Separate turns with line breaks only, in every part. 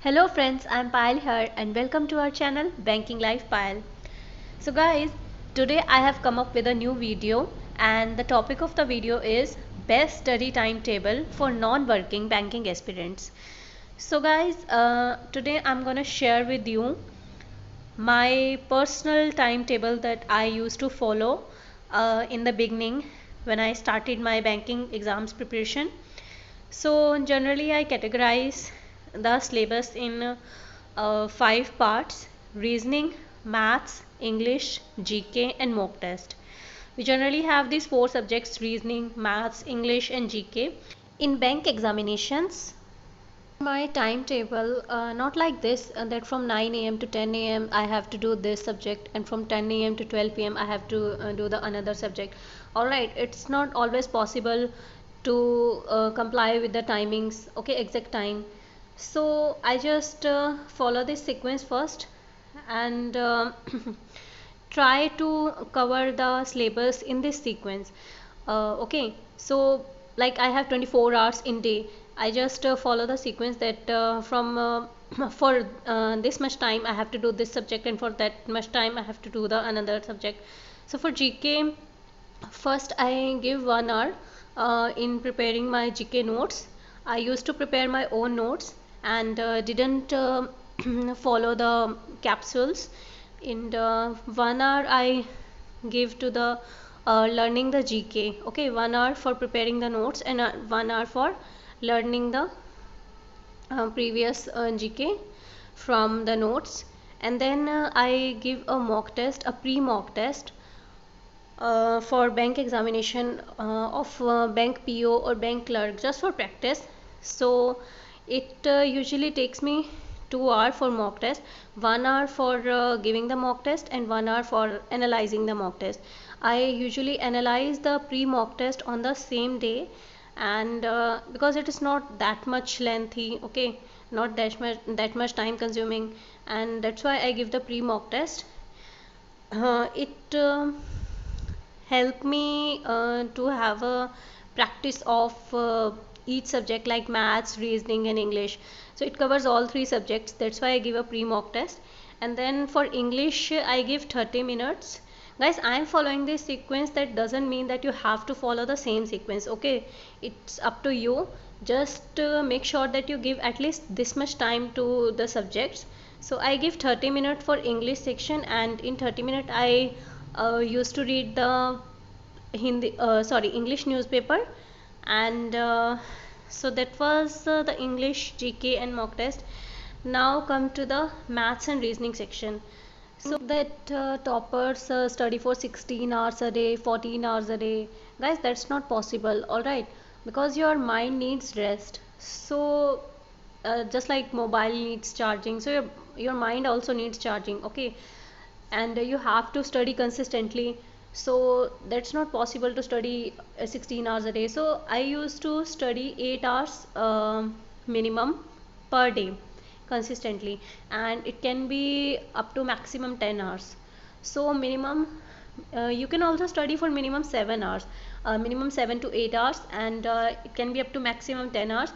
Hello friends, I'm Payal here and welcome to our channel Banking Life Payal. So guys, today I have come up with a new video and the topic of the video is best study timetable for non-working banking aspirants. So guys, today I'm gonna share with you my personal timetable that I used to follow in the beginning when I started my banking exams preparation. So generally I categorize the syllabus in 5 parts: reasoning, maths, English, GK and mock test. We generally have these 4 subjects: reasoning, maths, English and GK. In bank examinations, my timetable not like this that from 9 a.m. to 10 a.m. I have to do this subject, and from 10 a.m. to 12 p.m. I have to do the another subject. Alright, it's not always possible to comply with the timings, okay, exact time. So I just follow this sequence first and try to cover the syllabus in this sequence. Okay, so like I have 24 hours in day. I just follow the sequence that from for this much time I have to do this subject, and for that much time I have to do the another subject. So for GK, first I give 1 hour in preparing my GK notes. I used to prepare my own notes and didn't follow the capsules. In the 1 hour I give to the learning the GK. Okay, 1 hour for preparing the notes and 1 hour for learning the previous GK from the notes. And then I give a mock test, a pre-mock test for bank examination of bank PO or bank clerk, just for practice. So it usually takes me 2 hours for mock test, 1 hour for giving the mock test and 1 hour for analyzing the mock test. I usually analyze the pre-mock test on the same day, and because it is not that much lengthy, okay, not that much time consuming, and that's why I give the pre-mock test. It help me to have a practice of each subject like maths, reasoning and English. So it covers all 3 subjects, that's why I give a pre-mock test. And then for English I give 30 minutes. Guys, I am following this sequence. That doesn't mean that you have to follow the same sequence, okay, it's up to you. Just make sure that you give at least this much time to the subjects. So I give 30 minutes for English section, and in 30 minutes I used to read the English newspaper. And so that was the English GK and mock test. Now come to the maths and reasoning section. So that toppers study for 16 hours a day, 14 hours a day. Guys, that's not possible, alright, because your mind needs rest. So just like mobile needs charging, so your mind also needs charging, okay, and you have to study consistently. So that's not possible to study 16 hours a day. So I used to study 8 hours minimum per day consistently, and it can be up to maximum 10 hours. So minimum, you can also study for minimum 7 hours, minimum 7 to 8 hours, and it can be up to maximum 10 hours.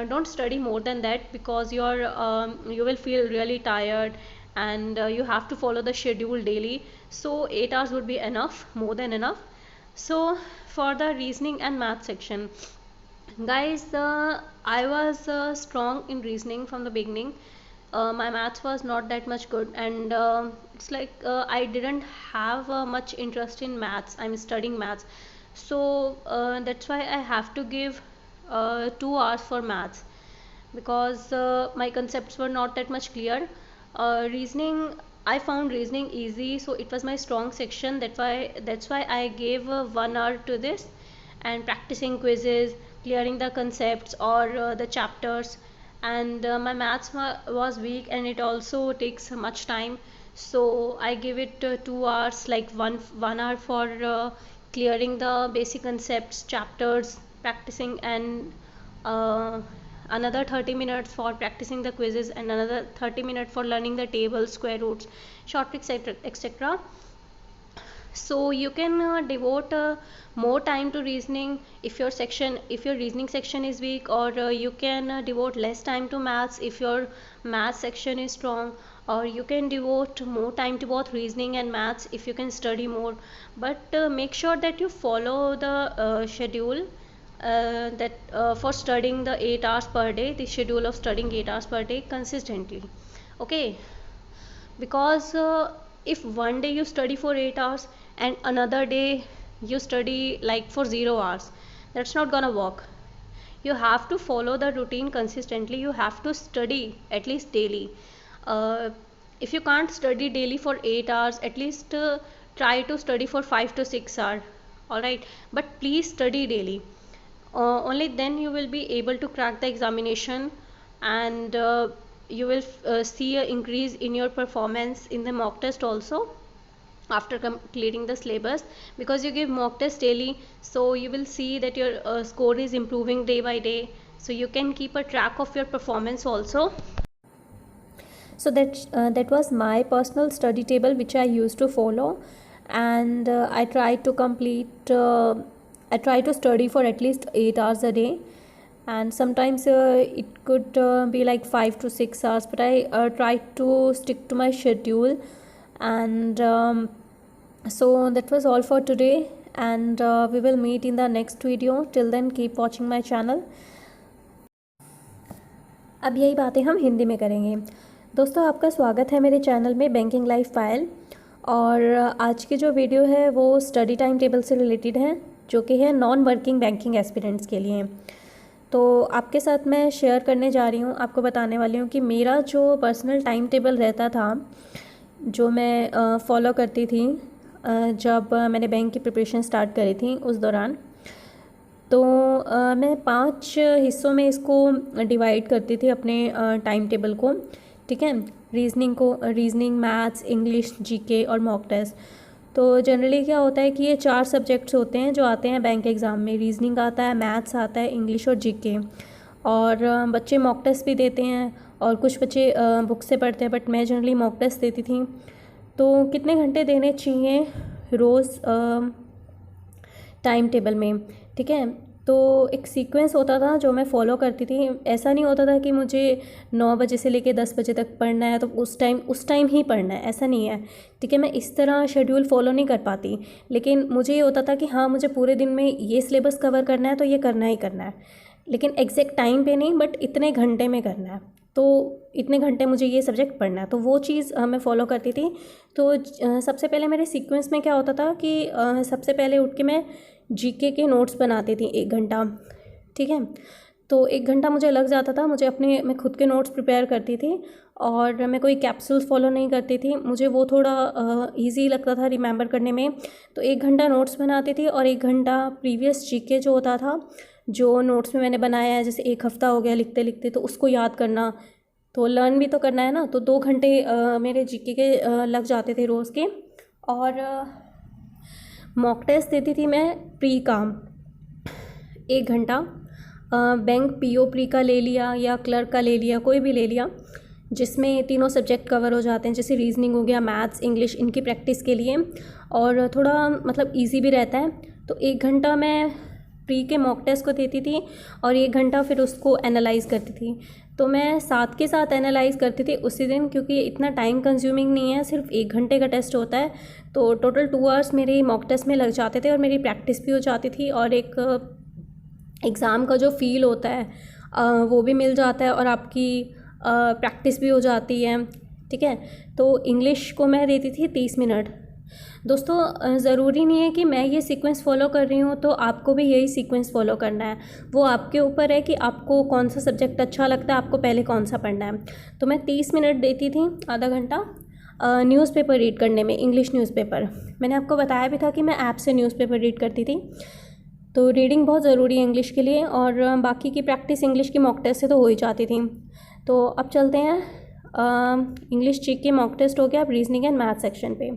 Don't study more than that, because you will feel really tired, and you have to follow the schedule daily. So 8 hours would be enough, more than enough. So for the reasoning and math section, guys, I was strong in reasoning from the beginning. My maths was not that much good, and it's like I didn't have much interest in maths. I'm studying maths, so that's why I have to give 2 hours for maths, because my concepts were not that much clear. Reasoning, I found reasoning easy, so it was my strong section. That's why I gave 1 hour to this, and practicing quizzes, clearing the concepts or the chapters. And my maths was weak, and it also takes much time, so I give it 2 hours, like one hour for clearing the basic concepts, chapters, practicing, and uh, another 30 minutes for practicing the quizzes, and another 30 minutes for learning the tables, square roots, short tricks, etc. So you can devote more time to reasoning if your reasoning section is weak, or you can devote less time to maths if your math section is strong, or you can devote more time to both reasoning and maths if you can study more. But make sure that you follow the schedule that for studying the 8 hours per day, the schedule of studying 8 hours per day consistently. Okay, because if one day you study for 8 hours and another day you study like for 0 hours, that's not gonna work. You have to follow the routine consistently. You have to study at least daily. If you can't study daily for 8 hours, at least try to study for 5 to 6 hours. All right, but please study daily. Only then you will be able to crack the examination, and you will see an increase in your performance in the mock test also after completing the syllabus, because you give mock test daily. So you will see that your score is improving day by day, so you can keep a track of your performance also. So that was my personal study table which I used to follow, and I tried to complete I try to study for at least 8 hours a day, and sometimes it could be like 5 to 6 hours, but I try to stick to my schedule. And so that was all for today, and we will meet in the next video. Till then, keep watching my channel. अब यही बातें हम हिंदी में करेंगे। दोस्तों, आपका स्वागत है मेरे चैनल में बैंकिंग लाइफ फाइल, और आज की जो वीडियो है वो स्टडी टाइम टेबल से रिलेटेड है, जो कि है नॉन वर्किंग बैंकिंग एस्पिरेंट्स के लिए। तो आपके साथ मैं शेयर करने जा रही हूँ, आपको बताने वाली हूँ कि मेरा जो पर्सनल टाइम टेबल रहता था, जो मैं फॉलो करती थी जब मैंने बैंक की प्रिपरेशन स्टार्ट करी थी उस दौरान। तो मैं 5 हिस्सों में इसको डिवाइड करती थी अपने टाइम टेबल को, ठीक है। रीजनिंग, मैथ्स, इंग्लिश, जीके और मॉक टेस्ट। तो जनरली क्या होता है कि ये 4 सब्जेक्ट्स होते हैं जो आते हैं बैंक एग्ज़ाम में। रीजनिंग आता है, मैथ्स आता है, इंग्लिश और जीके। और बच्चे मॉक टेस्ट भी देते हैं, और कुछ बच्चे बुक से पढ़ते हैं, बट मैं जनरली मॉक टेस्ट देती थी। तो कितने घंटे देने चाहिए रोज़ टाइम टेबल में, ठीक है। तो एक सीक्वेंस होता था जो मैं फ़ॉलो करती थी। ऐसा नहीं होता था कि मुझे 9 बजे से लेकर 10 बजे तक पढ़ना है तो उस टाइम ही पढ़ना है, ऐसा नहीं है, ठीक है। मैं इस तरह शेड्यूल फॉलो नहीं कर पाती, लेकिन मुझे ये होता था कि हाँ, मुझे पूरे दिन में ये सिलेबस कवर करना है तो ये करना ही करना है, लेकिन एग्जैक्ट टाइम पे नहीं, बट इतने घंटे में करना है, तो इतने घंटे मुझे ये सब्जेक्ट पढ़ना है। तो वो चीज़ मैं फ़ॉलो करती थी। तो सबसे पहले मेरे सीक्वेंस में क्या होता था कि सबसे पहले उठ के मैं जीके के नोट्स बनाती थी 1 घंटा, ठीक है। तो 1 घंटा मुझे लग जाता था, मैं खुद के नोट्स प्रिपेयर करती थी, और मैं कोई कैप्सूल्स फॉलो नहीं करती थी। मुझे वो थोड़ा ईजी लगता था रिमेंबर करने में। तो 1 घंटा नोट्स बनाती थी, और 1 घंटा प्रीवियस जीके जो होता था, जो नोट्स में मैंने बनाया है, जैसे 1 हफ़्ता हो गया लिखते लिखते, तो उसको याद करना, तो लर्न भी तो करना है ना। तो 2 घंटे मेरे जीके के लग जाते थे रोज़ के। और मॉक टेस्ट देती थी मैं प्री का 1 घंटा। बैंक पीओ प्री का ले लिया या क्लर्क का ले लिया, कोई भी ले लिया, जिसमें तीनों सब्जेक्ट कवर हो जाते हैं, जैसे रीजनिंग हो गया, मैथ्स, इंग्लिश, इनकी प्रैक्टिस के लिए, और थोड़ा मतलब इजी भी रहता है। तो 1 घंटा मैं प्री के मॉक टेस्ट को देती थी, और 1 घंटा फिर उसको एनालाइज़ करती थी। तो मैं साथ के साथ एनालाइज़ करती थी उसी दिन, क्योंकि इतना टाइम कंज्यूमिंग नहीं है, सिर्फ 1 घंटे का टेस्ट होता है। तो टोटल 2 आवर्स मेरे मॉक टेस्ट में लग जाते थे, और मेरी प्रैक्टिस भी हो जाती थी, और एक एग्ज़ाम का जो फ़ील होता है वो भी मिल जाता है, और आपकी प्रैक्टिस भी हो जाती है, ठीक है। तो इंग्लिश को मैं देती थी 30 मिनट। दोस्तों, ज़रूरी नहीं है कि मैं ये सीक्वेंस फॉलो कर रही हूँ तो आपको भी यही सीक्वेंस फॉलो करना है। वो आपके ऊपर है कि आपको कौन सा सब्जेक्ट अच्छा लगता है, आपको पहले कौन सा पढ़ना है। तो मैं 30 मिनट देती थी, आधा घंटा न्यूज़पेपर रीड करने में, इंग्लिश न्यूज़पेपर। मैंने आपको बताया भी था कि मैं ऐप से न्यूज़पेपर रीड करती थी। तो रीडिंग बहुत ज़रूरी है इंग्लिश के लिए, और बाकी की प्रैक्टिस इंग्लिश की मॉक टेस्ट से तो हो ही जाती थी। तो अब चलते हैं इंग्लिश जीके मॉक टेस्ट हो गया, अब रीजनिंग एंड मैथ सेक्शन पे।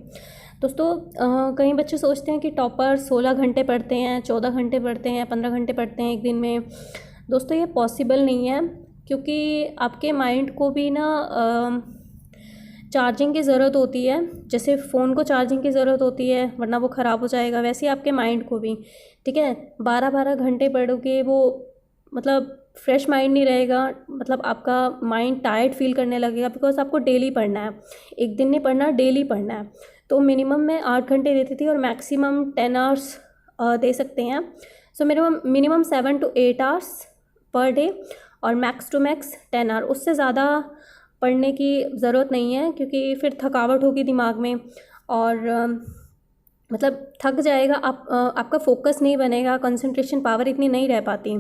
दोस्तों, कई बच्चे सोचते हैं कि टॉपर 16 घंटे पढ़ते हैं, 14 घंटे पढ़ते हैं, 15 घंटे पढ़ते हैं एक दिन में। दोस्तों, ये पॉसिबल नहीं है, क्योंकि आपके माइंड को भी ना चार्जिंग की ज़रूरत होती है, जैसे फ़ोन को चार्जिंग की ज़रूरत होती है वरना वो ख़राब हो जाएगा, वैसे ही आपके माइंड को भी। ठीक है, 12-12 घंटे पढ़ोगे वो मतलब फ्रेश माइंड नहीं रहेगा, मतलब आपका माइंड टायर्ड फील करने लगेगा, बिकॉज आपको डेली पढ़ना है, एक दिन नहीं पढ़ना, डेली पढ़ना है। तो मिनिमम मैं 8 घंटे देती थी और मैक्सिमम 10 आवर्स दे सकते हैं। सो मेरे minimum 7 to 8 hours per day और मैक्स टू मैक्स 10 आवर, उससे ज़्यादा पढ़ने की ज़रूरत नहीं है, क्योंकि फिर थकावट होगी दिमाग में और मतलब थक जाएगा आप, आपका फोकस नहीं बनेगा, कंसंट्रेशन पावर इतनी नहीं रह पाती।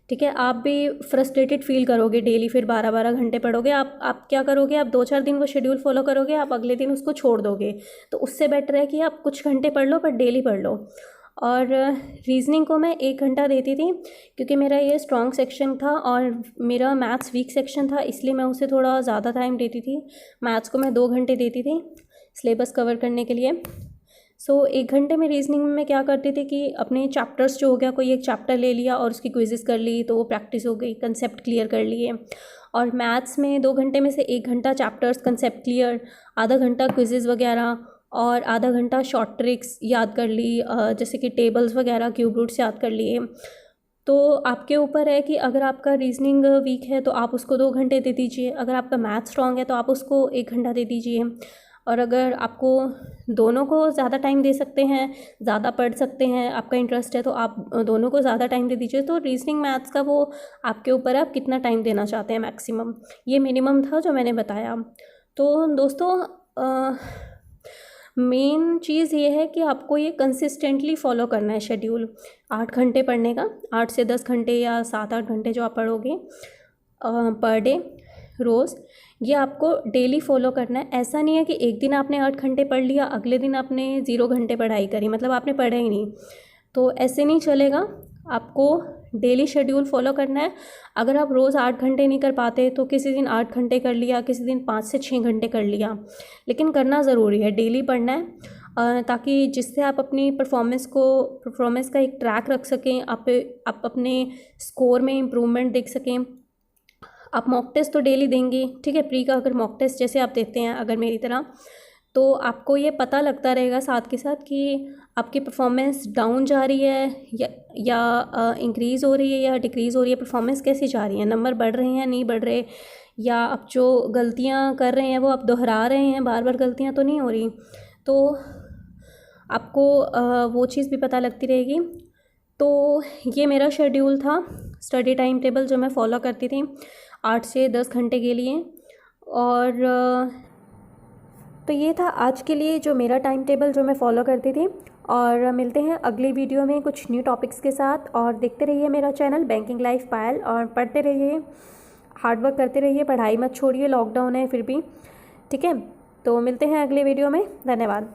ठीक है, आप भी फ्रस्ट्रेटेड फील करोगे डेली, फिर 12-12 घंटे पढ़ोगे। आप क्या करोगे, आप 2-4 दिन वो शेड्यूल फॉलो करोगे, आप अगले दिन उसको छोड़ दोगे। तो उससे बेटर है कि आप कुछ घंटे पढ़ लो पर डेली पढ़ लो। और रीजनिंग को मैं 1 घंटा देती थी, क्योंकि मेरा ये स्ट्रॉन्ग सेक्शन था और मेरा मैथ्स वीक सेक्शन था, इसलिए मैं उसे थोड़ा ज़्यादा टाइम देती थी। मैथ्स को मैं 2 घंटे देती थी सिलेबस कवर करने के लिए। सो 1 घंटे में रीजनिंग में मैं क्या करती थी कि अपने चैप्टर्स जो हो गया, कोई एक चैप्टर ले लिया और उसकी क्विज़ेस कर ली, तो वो प्रैक्टिस हो गई, कंसेप्ट क्लियर कर लिए। और मैथ्स में 2 घंटे में से 1 घंटा चैप्टर्स कंसेप्ट क्लियर, आधा घंटा क्विज़ेस वगैरह और आधा घंटा शॉर्ट ट्रिक्स याद कर ली, जैसे कि टेबल्स वगैरह क्यूब रूट्स याद कर लिए। तो आपके ऊपर है कि अगर आपका रीजनिंग वीक है तो आप उसको 2 घंटे दे दीजिए, अगर आपका मैथ स्ट्रॉन्ग है तो आप उसको 1 घंटा दे दीजिए। और अगर आपको दोनों को ज़्यादा टाइम दे सकते हैं, ज़्यादा पढ़ सकते हैं, आपका इंटरेस्ट है, तो आप दोनों को ज़्यादा टाइम दे दीजिए। तो रीजनिंग मैथ्स का वो आपके ऊपर है, आप कितना टाइम देना चाहते हैं मैक्सिमम। ये मिनिमम था जो मैंने बताया। तो दोस्तों मेन चीज़ ये है कि आपको ये कंसिस्टेंटली फॉलो करना है शेड्यूल, 8 घंटे पढ़ने का, 8 से 10 घंटे या 7-8 घंटे जो आप पढ़ोगे पर डे रोज़, ये आपको डेली फॉलो करना है। ऐसा नहीं है कि एक दिन आपने 8 घंटे पढ़ लिया, अगले दिन आपने 0 घंटे पढ़ाई करी, मतलब आपने पढ़ा ही नहीं। तो ऐसे नहीं चलेगा, आपको डेली शेड्यूल फॉलो करना है। अगर आप रोज़ 8 घंटे नहीं कर पाते तो किसी दिन 8 घंटे कर लिया, किसी दिन 5 से 6 घंटे कर लिया, लेकिन करना ज़रूरी है, डेली पढ़ना है, ताकि जिससे आप अपनी परफॉर्मेंस का एक ट्रैक रख सकें, आप अपने स्कोर में इम्प्रूवमेंट देख सकें। आप मॉक टेस्ट तो डेली देंगे, ठीक है, प्री का अगर मॉक टेस्ट जैसे आप देते हैं अगर मेरी तरह, तो आपको ये पता लगता रहेगा साथ के साथ कि आपकी परफॉर्मेंस डाउन जा रही है या इंक्रीज़ हो रही है या डिक्रीज़ हो रही है, परफॉर्मेंस कैसी जा रही है, नंबर बढ़ रहे हैं नहीं बढ़ रहे, या आप जो गलतियां कर रहे हैं वो आप दोहरा रहे हैं, बार बार गलतियां तो नहीं हो रही। तो आपको वो चीज़ भी पता लगती रहेगी। तो ये मेरा शेड्यूल था, स्टडी टाइम टेबल जो मैं फ़ॉलो करती थी 8 से 10 घंटे के लिए। और तो ये था आज के लिए जो मेरा टाइम टेबल जो मैं फ़ॉलो करती थी। और मिलते हैं अगली वीडियो में कुछ न्यू टॉपिक्स के साथ, और देखते रहिए मेरा चैनल बैंकिंग लाइफ पायल, और पढ़ते रहिए, हार्डवर्क करते रहिए, पढ़ाई मत छोड़िए, लॉकडाउन है फिर भी, ठीक है। तो मिलते हैं अगले वीडियो में, धन्यवाद।